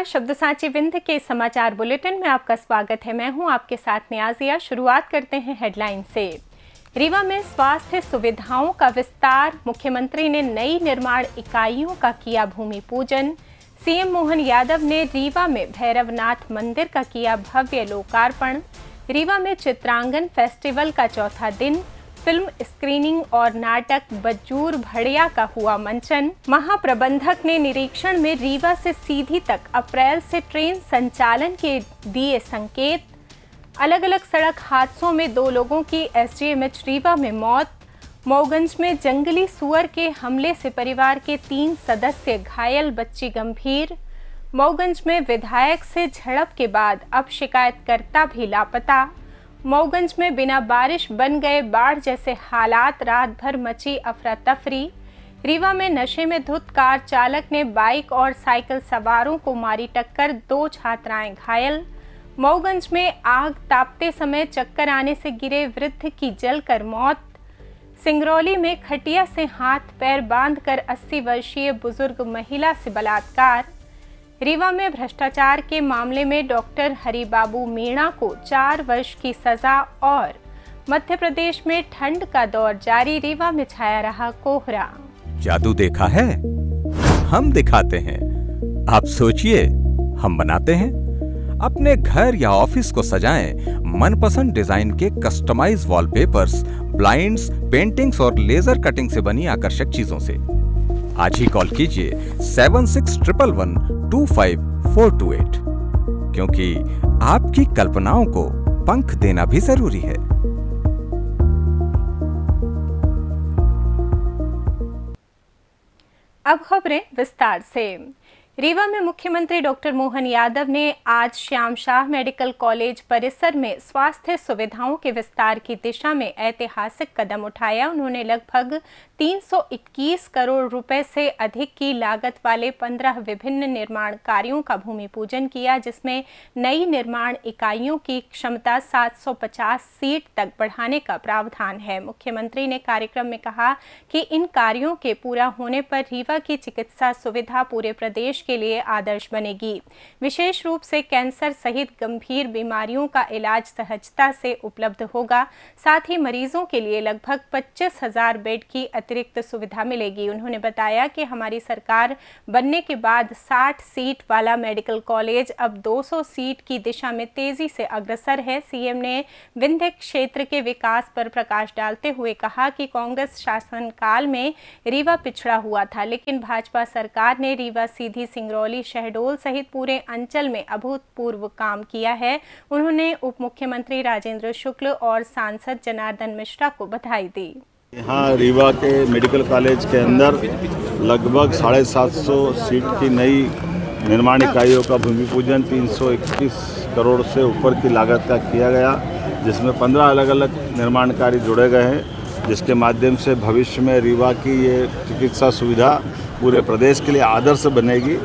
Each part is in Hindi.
नमस्कार, शब्द साची विंध्य के समाचार बुलेटिन में आपका स्वागत है। मैं हूं आपके साथ नियाजिया। शुरुआत करते हैं हेडलाइन से। रीवा में स्वास्थ्य सुविधाओं का विस्तार, मुख्यमंत्री ने नई निर्माण इकाइयों का किया भूमि पूजन। सीएम मोहन यादव ने रीवा में भैरवनाथ मंदिर का किया भव्य लोकार्पण। रीवा में चित्रांगन फेस्टिवल का चौथा दिन, फिल्म स्क्रीनिंग और नाटक बज्जूर भड़िया का हुआ मंचन। महाप्रबंधक ने निरीक्षण में रीवा से सीधी तक अप्रैल से ट्रेन संचालन के दिए संकेत। अलग अलग सड़क हादसों में 2 लोगों की एसडीएमएच रीवा में मौत। मऊगंज में जंगली सुअर के हमले से परिवार के 3 सदस्य घायल, बच्ची गंभीर। मऊगंज में विधायक से झड़प के बाद अब शिकायतकर्ता भी लापता। मऊगंज में बिना बारिश बन गए बाढ़ जैसे हालात, रात भर मची अफरा तफरी। रीवा में नशे में धुत कार चालक ने बाइक और साइकिल सवारों को मारी टक्कर, 2 छात्राएं घायल। मऊगंज में आग तापते समय चक्कर आने से गिरे वृद्ध की जलकर मौत। सिंगरौली में खटिया से हाथ पैर बांधकर 80 वर्षीय बुजुर्ग महिला से बलात्कार। रीवा में भ्रष्टाचार के मामले में डॉक्टर हरिबाबू मीणा को 4 वर्ष की सजा। और मध्य प्रदेश में ठंड का दौर जारी, रीवा में छाया रहा कोहरा। जादू देखा है, हम दिखाते हैं। आप सोचिए, हम बनाते हैं। अपने घर या ऑफिस को सजाएं मनपसंद डिजाइन के कस्टमाइज वॉलपेपर्स, ब्लाइंड्स, पेंटिंग्स और लेजर कटिंग से बनी आकर्षक चीजों से। आज ही कॉल कीजिए 7611125428, क्योंकि आपकी कल्पनाओं को पंख देना भी जरूरी है। अब खबरें विस्तार से। रीवा में मुख्यमंत्री डॉक्टर मोहन यादव ने आज श्याम शाह मेडिकल कॉलेज परिसर में स्वास्थ्य सुविधाओं के विस्तार की दिशा में ऐतिहासिक कदम उठाया। उन्होंने लगभग 321 करोड़ रुपए से अधिक की लागत वाले 15 विभिन्न निर्माण कार्यों का भूमि पूजन किया, जिसमें नई निर्माण इकाइयों की क्षमता 750 सीट तक बढ़ाने का प्रावधान है। मुख्यमंत्री ने कार्यक्रम में कहा कि इन कार्यों के पूरा होने पर रीवा की चिकित्सा सुविधा पूरे प्रदेश के लिए आदर्श बनेगी। विशेष रूप से कैंसर सहित गंभीर बीमारियों का इलाज सहजता से उपलब्ध होगा। साथ ही मरीजों के लिए लगभग 25,000 बेड की अतिरिक्त सुविधा मिलेगी। उन्होंने बताया कि हमारी सरकार बनने के बाद 60 सीट वाला मेडिकल कॉलेज अब 200 सीट की दिशा में तेजी से अग्रसर है। सीएम ने विंध्य क्षेत्र के विकास पर प्रकाश डालते हुए कहा कि कांग्रेस शासनकाल में रीवा पिछड़ा हुआ था, लेकिन भाजपा सरकार ने रीवा, सीधी, सिंगरौली, शहडोल सहित पूरे अंचल में अभूतपूर्व काम किया है। उन्होंने उप मुख्यमंत्री राजेंद्र शुक्ल और सांसद जनार्दन मिश्रा को बधाई दी। यहाँ रीवा के मेडिकल कॉलेज के अंदर लगभग 750 सीट की नई निर्माण इकाइयों का भूमि पूजन 321 करोड़ से ऊपर की लागत का किया गया, जिसमें 15 अलग अलग निर्माण कार्य जुड़े गए हैं, जिसके माध्यम से भविष्य में रीवा की ये चिकित्सा सुविधा पूरे प्रदेश के लिए आदर्श बनेगी।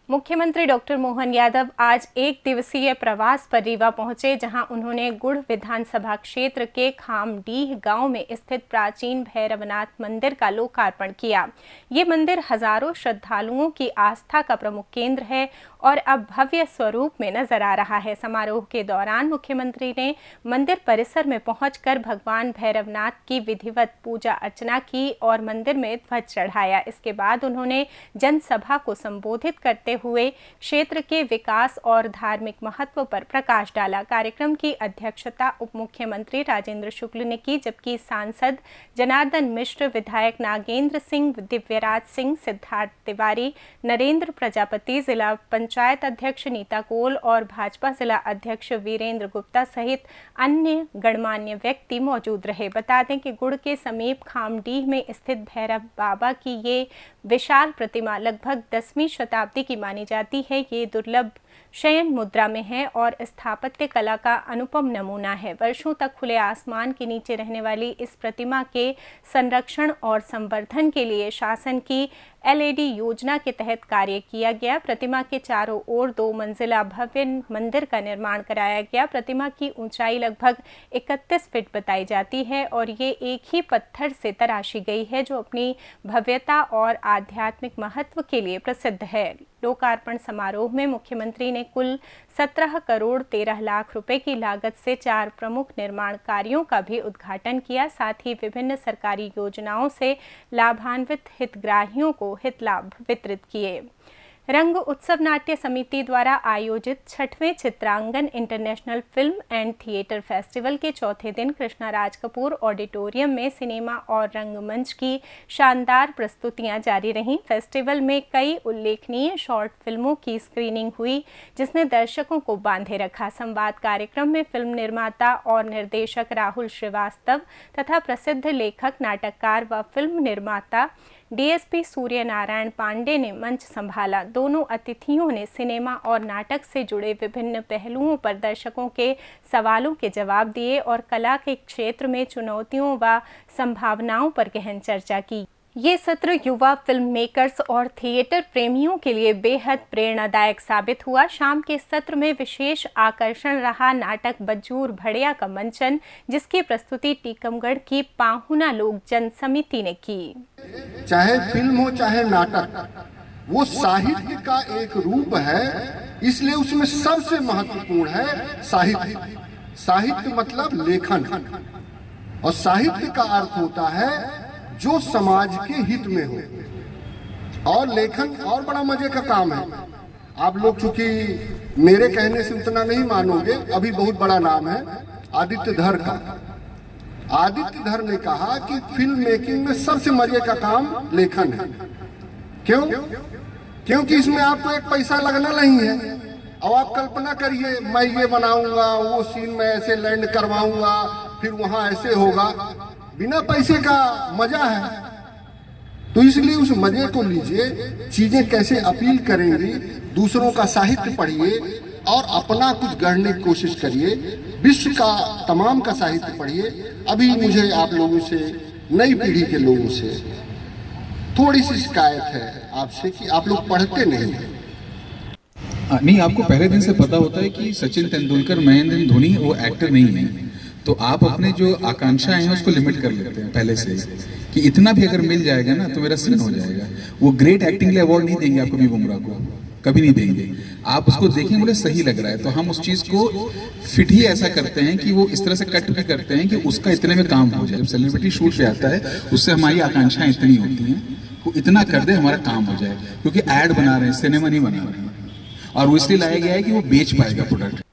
मुख्यमंत्री डॉक्टर मोहन यादव आज 1 दिवसीय प्रवास पर रीवा पहुंचे, जहां उन्होंने गुड़ विधानसभा क्षेत्र के खामडीह गांव में स्थित प्राचीन भैरवनाथ मंदिर का लोकार्पण किया। ये मंदिर हजारों श्रद्धालुओं की आस्था का प्रमुख केंद्र है और अब भव्य स्वरूप में नजर आ रहा है। समारोह के दौरान मुख्यमंत्री ने मंदिर परिसर में पहुंचकर भगवान भैरवनाथ की विधिवत पूजा अर्चना की और मंदिर में ध्वज चढ़ाया। इसके बाद उन्होंने जनसभा को संबोधित करते हुए क्षेत्र के विकास और धार्मिक महत्व पर प्रकाश डाला। कार्यक्रम की अध्यक्षता उप मुख्यमंत्री राजेंद्र शुक्ल ने की, जबकि सांसद जनार्दन मिश्र, विधायक नागेंद्र सिंह, दिव्यराज सिंह, सिद्धार्थ तिवारी, नरेंद्र प्रजापति, जिला पंचायत अध्यक्ष नीता कोल और भाजपा जिला अध्यक्ष वीरेंद्र गुप्ता सहित अन्य गणमान्य व्यक्ति मौजूद रहे। बता दें कि गुड़ के समीप खामडीह में स्थित भैरव बाबा की ये विशाल प्रतिमा लगभग 10वीं शताब्दी की मानी जाती है। ये दुर्लभ शयन मुद्रा में है और स्थापत्य कला का अनुपम नमूना है। वर्षों तक खुले आसमान के नीचे रहने वाली इस प्रतिमा के संरक्षण और संवर्धन के लिए शासन की एलईडी योजना के तहत कार्य किया गया। प्रतिमा के चारों ओर 2 मंजिला भव्य मंदिर का निर्माण कराया गया। प्रतिमा की ऊंचाई लगभग 31 फीट बताई जाती है और ये एक ही पत्थर से तराशी गई है, जो अपनी भव्यता और आध्यात्मिक महत्व के लिए प्रसिद्ध है। लोकार्पण समारोह में मुख्यमंत्री ने कुल 17 करोड़ 13 लाख रुपए की लागत से 4 प्रमुख निर्माण कार्यों का भी उद्घाटन किया। साथ ही विभिन्न सरकारी योजनाओं से लाभान्वित हितग्राहियों को हित लाभ वितरित किए। रंग उत्सव नाट्य समिति द्वारा आयोजित 6वें Chitrangan international film and theatre festival के चौथे दिन कृष्णा राज कपूर ऑडिटोरियम में सिनेमा और रंगमंच की शानदार प्रस्तुतियां जारी रहीं। फेस्टिवल में कई उल्लेखनीय शॉर्ट फिल्मों की स्क्रीनिंग हुई, जिसने दर्शकों को बांधे रखा। संवाद कार्यक्रम में फिल्म निर्माता और निर्देशक राहुल श्रीवास्तव तथा प्रसिद्ध लेखक, नाटककार व फिल्म निर्माता डीएसपी सूर्य नारायण पांडे ने मंच संभाला। दोनों अतिथियों ने सिनेमा और नाटक से जुड़े विभिन्न पहलुओं पर दर्शकों के सवालों के जवाब दिए और कला के क्षेत्र में चुनौतियों व संभावनाओं पर गहन चर्चा की। ये सत्र युवा फिल्म मेकर्स और थिएटर प्रेमियों के लिए बेहद प्रेरणादायक साबित हुआ। शाम के सत्र में विशेष आकर्षण रहा नाटक बज्जूर भड़िया का मंचन, जिसकी प्रस्तुति टीकमगढ़ की पाहुना लोक जन समिति ने की। चाहे फिल्म हो चाहे नाटक, वो साहित्य का एक रूप है, इसलिए उसमें सबसे महत्वपूर्ण है साहित्य। साहित्य मतलब लेखन, और साहित्य का अर्थ होता है जो समाज के हित में हो। और लेखन और बड़ा मजे का काम है। आप लोग चूंकि मेरे कहने से उतना नहीं मानोगे, अभी बहुत बड़ा नाम है आदित्य धर का। आदित्य धर ने कहा कि फिल्म मेकिंग में सबसे मजे का काम लेखन है। क्यों? क्योंकि इसमें आपको एक पैसा लगना नहीं है। अब आप कल्पना करिए, मैं ये बनाऊंगा, वो सीन में ऐसे लैंड करवाऊंगा, फिर वहां ऐसे होगा, बिना पैसे का मजा है। तो इसलिए उस मजे को लीजिए, चीजें कैसे अपील करेंगी, दूसरों का साहित्य पढ़िए और अपना कुछ गढ़ने की कोशिश करिए। विश्व का तमाम का साहित्य पढ़िए। अभी मुझे आप लोगों से, नई पीढ़ी के लोगों से थोड़ी सी शिकायत है आपसे कि आप लोग पढ़ते नहीं हैं। नहीं, आपको पहले दिन से पता होता है कि सचिन तेंदुलकर, महेंद्र धोनी वो एक्टर नहीं है, तो आप अपने जो आकांक्षाएं हैं उसको लिमिट कर लेते हैं पहले से कि इतना भी अगर मिल जाएगा ना तो मेरा सीन हो जाएगा। वो ग्रेट एक्टिंग के लिए अवार्ड नहीं देंगे आपको भी, बुमराह को कभी नहीं देंगे। आप उसको देखें, बोले सही लग रहा है, तो हम उस चीज को फिट ही ऐसा करते हैं कि वो इस तरह से कट भी करते हैं कि उसका इतने में काम हो जाए। जब सेलिब्रिटी शूट पे आता है, उससे हमारी आकांक्षाएं इतनी होती हैं, वो इतना कर दे हमारा काम हो जाए, क्योंकि एड बना रहे हैं, सिनेमा नहीं बना रहे हैं, और वो इसलिए लाया गया है कि वो बेच पाएगा प्रोडक्ट।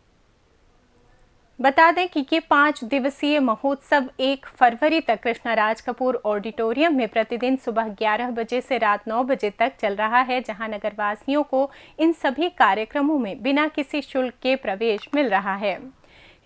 बता दें कि ये 5 दिवसीय महोत्सव 1 फरवरी तक कृष्णा राज कपूर ऑडिटोरियम में प्रतिदिन सुबह 11 बजे से रात 9 बजे तक चल रहा है, जहां नगरवासियों को इन सभी कार्यक्रमों में बिना किसी शुल्क के प्रवेश मिल रहा है।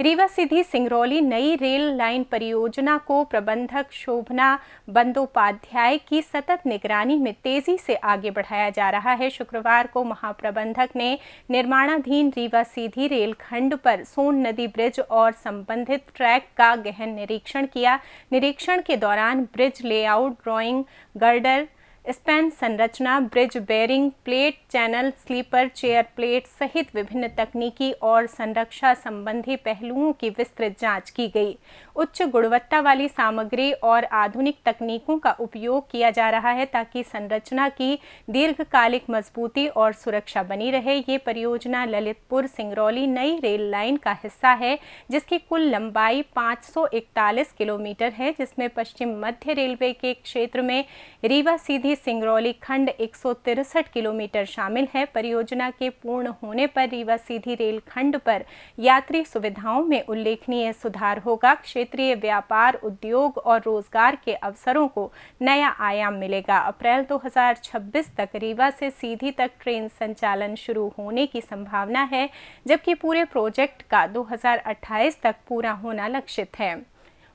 रीवा सीधी सिंगरौली नई रेल लाइन परियोजना को प्रबंधक शोभना बंदोपाध्याय की सतत निगरानी में तेजी से आगे बढ़ाया जा रहा है। शुक्रवार को महाप्रबंधक ने निर्माणाधीन रीवा सीधी रेलखंड पर सोन नदी ब्रिज और संबंधित ट्रैक का गहन निरीक्षण किया। निरीक्षण के दौरान bridge layout, drawing, girder, span संरचना, bridge bearing, plate, channel, sleeper, chair plate सहित विभिन्न तकनीकी और संरक्षा संबंधी पहलुओं की विस्तृत जांच की गई। उच्च गुणवत्ता वाली सामग्री और आधुनिक तकनीकों का उपयोग किया जा रहा है ताकि संरचना की दीर्घकालिक मजबूती और सुरक्षा बनी रहे। ये परियोजना ललितपुर सिंगरौली नई रेल लाइन का हिस्सा है, जिसकी कुल लंबाई 541 किलोमीटर है, जिसमें पश्चिम मध्य रेलवे के क्षेत्र में रीवा सीधी सिंगरौली खंड 163 किलोमीटर शामिल है। परियोजना के पूर्ण होने पर रीवा सीधी रेल खंड पर यात्री सुविधाओं में उल्लेखनीय सुधार होगा। क्षेत्रीय व्यापार, उद्योग और रोजगार के अवसरों को नया आयाम मिलेगा। अप्रैल 2026 तक रीवा से सीधी तक ट्रेन संचालन शुरू होने की संभावना है, जबकि पूरे प्रोजेक्ट का 2028 तक पूरा होना लक्षित है।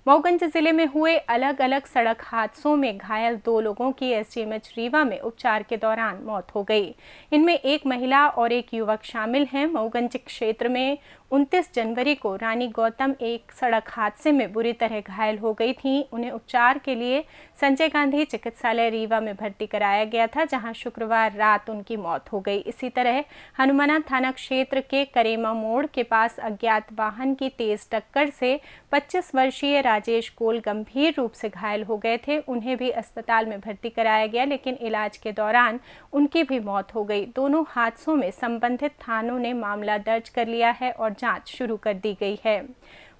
मऊगंज जिले में हुए अलग अलग सड़क हादसों में घायल 2 लोगों की एसडीएमएच रीवा में उपचार के दौरान मौत हो गई। इनमें एक महिला और एक युवक शामिल हैं। मऊगंज क्षेत्र में 29 जनवरी को रानी गौतम एक सड़क हादसे में बुरी तरह घायल हो गई थीं। उन्हें उपचार के लिए संजय गांधी चिकित्सालय रीवा में भर्ती कराया गया था, जहां शुक्रवार रात उनकी मौत हो गई। इसी तरह हनुमाना थाना क्षेत्र के करेमा मोड़ के पास अज्ञात वाहन की तेज टक्कर से 25 वर्षीय राजेश कोल गंभीर रूप से घायल हो गए थे। उन्हें भी अस्पताल में भर्ती कराया गया, लेकिन इलाज के दौरान उनकी भी मौत हो गई। दोनों हादसों में संबंधित थानों ने मामला दर्ज कर लिया है और जांच शुरू कर दी गई है।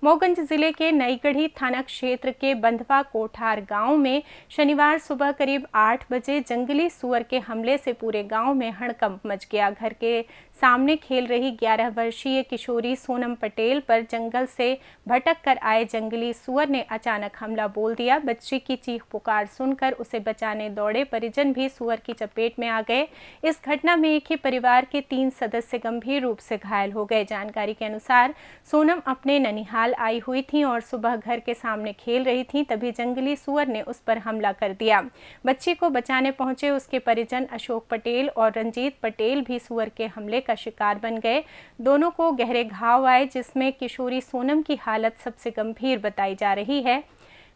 मऊगंज जिले के नईगढ़ी थाना क्षेत्र के बंधवा कोठार गांव में शनिवार सुबह करीब 8 बजे जंगली सुअर के हमले से पूरे गांव में हड़कंप मच गया। घर के सामने खेल रही 11 वर्षीय किशोरी सोनम पटेल पर जंगल से भटक कर आए जंगली सुअर ने अचानक हमला बोल दिया। बच्ची की चीख पुकार सुनकर उसे बचाने दौड़े परिजन भी सुअर की चपेट में आ गए। इस घटना में एक ही परिवार के 3 सदस्य गंभीर रूप से घायल हो गए। जानकारी के अनुसार सोनम अपने ननिहाल आई हुई थी और सुबह घर के सामने खेल रही थी, तभी जंगली सुअर ने उस पर हमला कर दिया। बच्ची को बचाने पहुंचे उसके परिजन अशोक पटेल और रंजीत पटेल भी सुअर के हमले का शिकार बन गए। दोनों को गहरे घाव आए, जिसमें किशोरी सोनम की हालत सबसे गंभीर बताई जा रही है।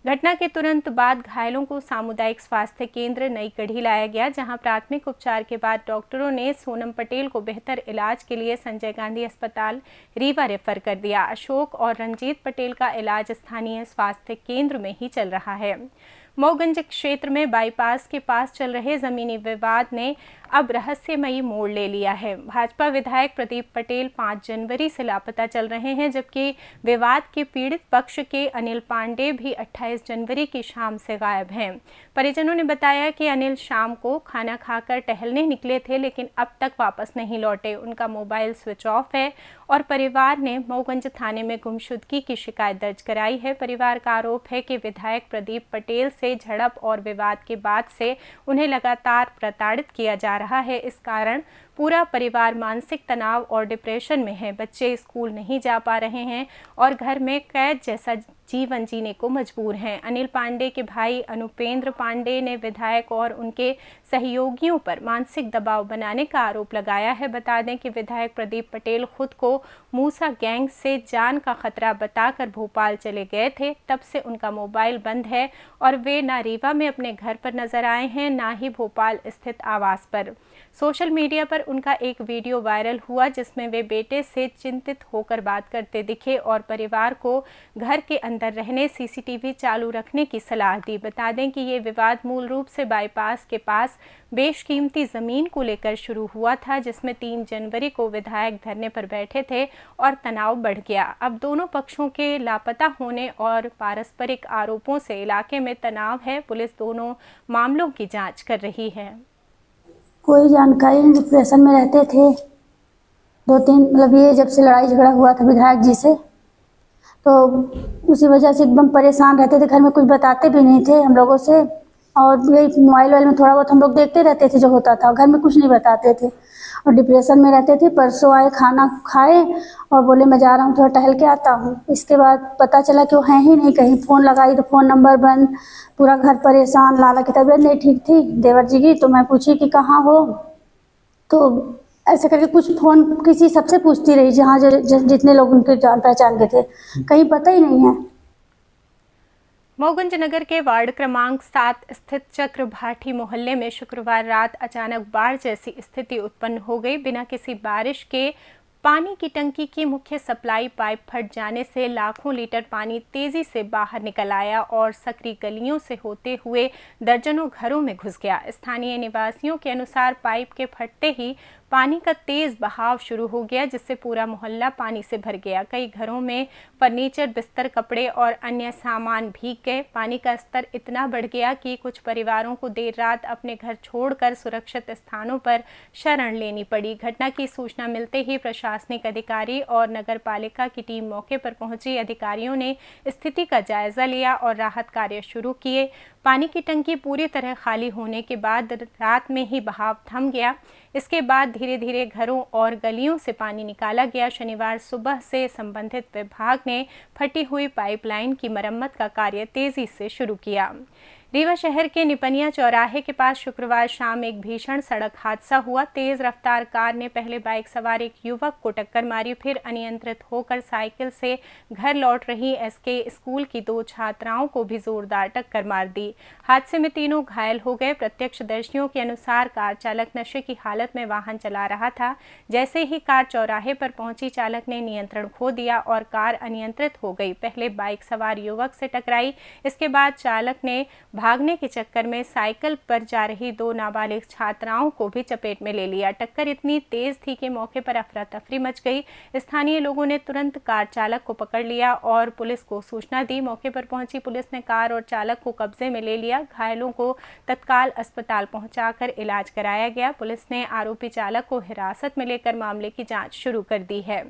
घटना के तुरंत बाद घायलों को सामुदायिक स्वास्थ्य केंद्र नईगढ़ी लाया गया, जहां प्राथमिक उपचार के बाद डॉक्टरों ने सोनम पटेल को बेहतर इलाज के लिए संजय गांधी अस्पताल रीवा रेफर कर दिया। अशोक और रंजीत पटेल का इलाज स्थानीय स्वास्थ्य केंद्र में ही चल रहा है। मऊगंज क्षेत्र में बाईपास के पास चल रहे जमीनी विवाद ने अब रहस्यमयी मोड़ ले लिया है। भाजपा विधायक प्रदीप पटेल 5 जनवरी से लापता चल रहे हैं, जबकि विवाद के पीड़ित पक्ष के अनिल पांडे भी 28 जनवरी की शाम से गायब हैं। परिजनों ने बताया कि अनिल शाम को खाना खाकर टहलने निकले थे, लेकिन अब तक वापस नहीं लौटे। उनका मोबाइल स्विच ऑफ है और परिवार ने मऊगंज थाने में गुमशुदगी की शिकायत दर्ज कराई है। परिवार का आरोप है कि विधायक प्रदीप पटेल से झड़प और विवाद के बाद से उन्हें लगातार प्रताड़ित किया जा रहा है। इस कारण पूरा परिवार मानसिक तनाव और डिप्रेशन में है। बच्चे स्कूल नहीं जा पा रहे हैं और घर में कैद जैसा जीवन जीने को मजबूर हैं। अनिल पांडे के भाई अनुपेंद्र पांडे ने विधायक और उनके सहयोगियों पर मानसिक दबाव बनाने का आरोप लगाया है। बता दें कि विधायक प्रदीप पटेल खुद को मूसा गैंग से जान का खतरा बताकर भोपाल चले गए थे। तब से उनका मोबाइल बंद है और वे ना रीवा में अपने घर पर नजर आए हैं, ना ही भोपाल स्थित आवास पर। सोशल मीडिया पर उनका एक वीडियो वायरल हुआ, जिसमें वे बेटे से चिंतित होकर बात करते दिखे और परिवार को घर के अंदर रहने, सीसीटीवी चालू रखने की सलाह दी। बता दें कि ये विवाद मूल रूप से बाईपास के पास बेशकीमती जमीन को लेकर शुरू हुआ था, जिसमें 3 जनवरी को विधायक धरने पर बैठे थे और तनाव बढ़ गया। अब दोनों पक्षों के लापता होने और पारस्परिक आरोपों से इलाके में तनाव है। पुलिस दोनों मामलों की जांच कर रही है। कोई जानकारी नहीं, डिप्रेशन में रहते थे। 2-3 मतलब ये जब से लड़ाई झगड़ा हुआ था विधायक जी से, तो उसी वजह से एकदम परेशान रहते थे। घर में कुछ बताते भी नहीं थे हम लोगों से, और यही मोबाइल में थोड़ा बहुत हम लोग देखते रहते थे जो होता था, घर में कुछ नहीं बताते थे और डिप्रेशन में रहते थे। परसों आए, खाना खाए और बोले मैं जा रहा हूँ, थोड़ा टहल के आता हूँ। इसके बाद पता चला कि वो हैं ही नहीं कहीं। फ़ोन लगाई तो फ़ोन नंबर बंद, पूरा घर परेशान। लाला की तबीयत नहीं ठीक थी देवर जी की, तो मैं पूछी कि कहाँ हो, तो ऐसे करके कुछ फ़ोन किसी सबसे पूछती रही, जहाँ जितने लोग उनके जान पहचान के थे, कहीं पता ही नहीं है। मऊगंज नगर के वार्ड क्रमांक 7 स्थित चक्र भाटी मोहल्ले में शुक्रवार रात अचानक बाढ़ जैसी स्थिति उत्पन्न हो गई। बिना किसी बारिश के पानी की टंकी की मुख्य सप्लाई पाइप फट जाने से लाखों लीटर पानी तेजी से बाहर निकल आया और सकरी गलियों से होते हुए दर्जनों घरों में घुस गया। स्थानीय निवासियों के अनुसार पाइप के फटते ही पानी का तेज बहाव शुरू हो गया, जिससे पूरा मोहल्ला पानी से भर गया। कई घरों में फर्नीचर, बिस्तर, कपड़े और अन्य सामान भीग गए। पानी का स्तर इतना बढ़ गया कि कुछ परिवारों को देर रात अपने घर छोड़कर सुरक्षित स्थानों पर शरण लेनी पड़ी। घटना की सूचना मिलते ही प्रशासनिक अधिकारी और नगर पालिका की टीम मौके पर पहुंची। अधिकारियों ने स्थिति का जायजा लिया और राहत कार्य शुरू किए। पानी की टंकी पूरी तरह खाली होने के बाद रात में ही बहाव थम गया। इसके बाद धीरे धीरे घरों और गलियों से पानी निकाला गया। शनिवार सुबह से संबंधित विभाग ने फटी हुई पाइपलाइन की मरम्मत का कार्य तेजी से शुरू किया। रीवा शहर के निपनिया चौराहे के पास शुक्रवार शाम एक भीषण सड़क हादसा हुआ। तेज रफ्तार कार ने पहले बाइक सवार एक युवक को टक्कर मारी, फिर अनियंत्रित होकर साइकिल से घर लौट रही एसके स्कूल की 2 छात्राओं को भी जोरदार टक्कर मार दी। हादसे में तीनों घायल हो गए। प्रत्यक्षदर्शियों के अनुसार कार चालक नशे की हालत में वाहन चला रहा था। जैसे ही कार चौराहे पर पहुंची, चालक ने नियंत्रण खो दिया और कार अनियंत्रित हो गई। पहले बाइक सवार युवक से टकराई, इसके बाद चालक ने भागने के चक्कर में साइकिल पर जा रही 2 नाबालिग छात्राओं को भी चपेट में ले लिया। टक्कर इतनी तेज थी कि मौके पर अफरा तफरी मच गई। स्थानीय लोगों ने तुरंत कार चालक को पकड़ लिया और पुलिस को सूचना दी। मौके पर पहुंची पुलिस ने कार और चालक को कब्जे में ले लिया। घायलों को तत्काल अस्पताल पहुंचाकर इलाज कराया गया। पुलिस ने आरोपी चालक को हिरासत में लेकर मामले की जांच शुरू कर दी है।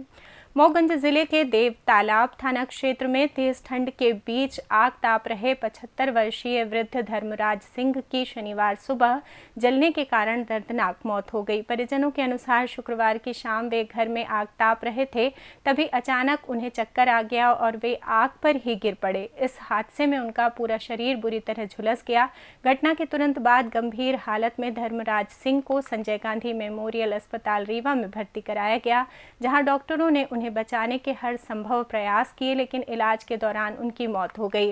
मऊगंज जिले के देव तालाब थाना क्षेत्र में तेज ठंड के बीच आग ताप रहे 75 वर्षीय वृद्ध धर्मराज सिंह की शनिवार सुबह जलने के कारण दर्दनाक मौत हो गई। परिजनों के अनुसार शुक्रवार की शाम वे घर में आग ताप रहे थे, तभी अचानक उन्हें चक्कर आ गया और वे आग पर ही गिर पड़े। इस हादसे में उनका पूरा शरीर बुरी तरह झुलस गया। घटना के तुरंत बाद गंभीर हालत में धर्मराज सिंह को संजय गांधी मेमोरियल अस्पताल रीवा में भर्ती कराया गया, जहां डॉक्टरों ने उन्हें बचाने के हर संभव प्रयास किए, लेकिन इलाज के दौरान उनकी मौत हो गई।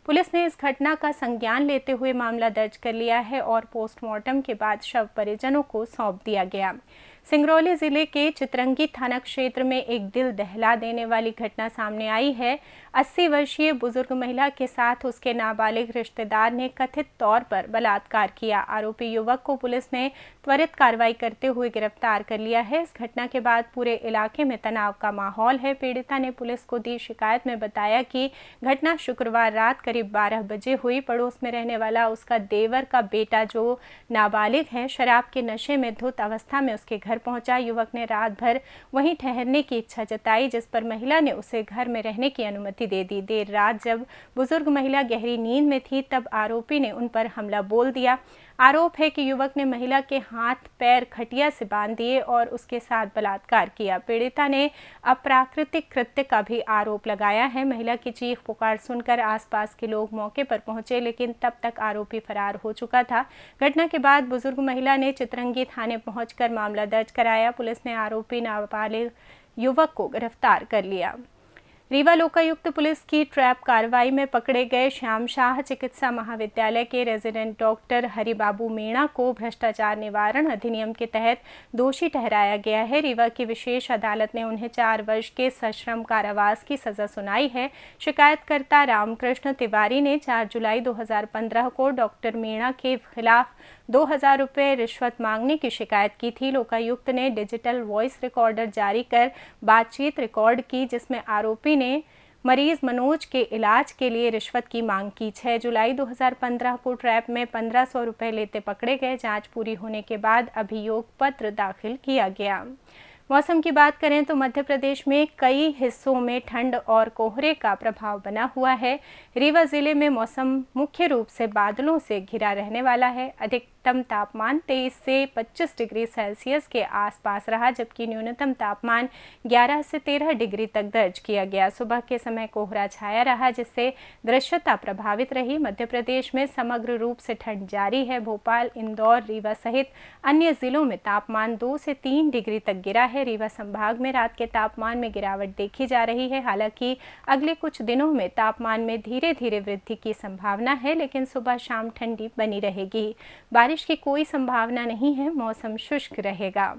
पुलिस ने इस घटना का संज्ञान लेते हुए मामला दर्ज कर लिया है और पोस्टमार्टम के बाद शव परिजनों को सौंप दिया गया। सिंगरौली जिले के चितरंगी थाना क्षेत्र में एक दिल दहला देने वाली घटना सामने आई है। 80 वर्षीय बुजुर्ग महिला के साथ उसके नाबालिग रिश्तेदार ने कथित तौर पर बलात्कार किया। आरोपी युवक को पुलिस ने त्वरित कार्रवाई करते हुए गिरफ्तार कर लिया है। इस घटना के बाद पूरे इलाके में तनाव का माहौल है। पीड़िता ने पुलिस को दी शिकायत में बताया कि घटना शुक्रवार रात करीब 12 बजे हुई। पड़ोस में रहने वाला उसका देवर का बेटा, जो नाबालिग है, शराब के नशे में धुत अवस्था में उसके घर पहुंचा। युवक ने रात भर वहीं ठहरने की इच्छा जताई, जिस पर महिला ने उसे घर में रहने की अनुमति दे दी। देर रात जब बुजुर्ग महिला गहरी नींद में थी, तब आरोपी ने उन पर हमला बोल दिया। आरोप है कि युवक ने महिला के हाथ पैर खटिया से बांध दिए और उसके साथ बलात्कार किया। पीड़िता ने अप्राकृतिक कृत्य का भी आरोप लगाया है। महिला की चीख पुकार सुनकर आसपास के लोग मौके पर पहुंचे, लेकिन तब तक आरोपी फरार हो चुका था। घटना के बाद बुजुर्ग महिला ने चितरंगी थाने पहुंचकर मामला दर्ज कराया। पुलिस ने आरोपी नाबालिग युवक को गिरफ्तार कर लिया। रीवा लोकायुक्त पुलिस की ट्रैप कार्रवाई में पकड़े गए श्याम शाह चिकित्सा महाविद्यालय के रेजिडेंट डॉक्टर हरिबाबू मीणा को भ्रष्टाचार निवारण अधिनियम के तहत दोषी ठहराया गया है। रीवा की विशेष अदालत ने उन्हें 4 वर्ष के सश्रम कारावास की सजा सुनाई है। शिकायतकर्ता रामकृष्ण तिवारी ने 4 जुलाई 2015 को डॉक्टर मीणा के खिलाफ 2000 रुपये रिश्वत मांगने की शिकायत की थी। लोकायुक्त ने डिजिटल वॉइस रिकॉर्डर जारी कर बातचीत रिकॉर्ड की, जिसमें आरोपी ने मरीज मनोज के इलाज के लिए रिश्वत की मांग की। 6 जुलाई 2015 को ट्रैप में 1500 रुपये लेते पकड़े गए। जांच पूरी होने के बाद अभियोग पत्र दाखिल किया गया। मौसम की बात करें तो मध्य प्रदेश में कई हिस्सों में ठंड और कोहरे का प्रभाव बना हुआ है। रीवा जिले में मौसम मुख्य रूप से बादलों से घिरा रहने वाला है। अधिकतम तापमान 23 से 25 डिग्री सेल्सियस के आसपास रहा, जबकि न्यूनतम तापमान 11 से 13 डिग्री तक दर्ज किया गया। सुबह के समय कोहरा छाया रहा, जिससे दृश्यता प्रभावित रही। मध्य प्रदेश में समग्र रूप से ठंड जारी है। भोपाल, इंदौर, रीवा सहित अन्य जिलों में तापमान 2 से 3 डिग्री तक गिरा है। रीवा संभाग में रात के तापमान में गिरावट देखी जा रही है। हालांकि अगले कुछ दिनों में तापमान में धीरे धीरे वृद्धि की संभावना है, लेकिन सुबह शाम ठंडी बनी रहेगी। बारिश की कोई संभावना नहीं है। मौसम शुष्क रहेगा।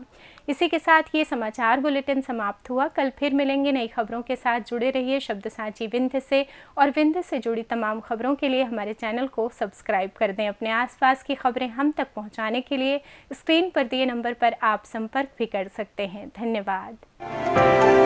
इसी के साथ ये समाचार बुलेटिन समाप्त हुआ। कल फिर मिलेंगे नई खबरों के साथ। जुड़े रहिए शब्दसाची विंध्य से, और विंध्य से जुड़ी तमाम खबरों के लिए हमारे चैनल को सब्सक्राइब कर दें। अपने आसपास की खबरें हम तक पहुंचाने के लिए स्क्रीन पर दिए नंबर पर आप संपर्क भी कर सकते हैं। धन्यवाद।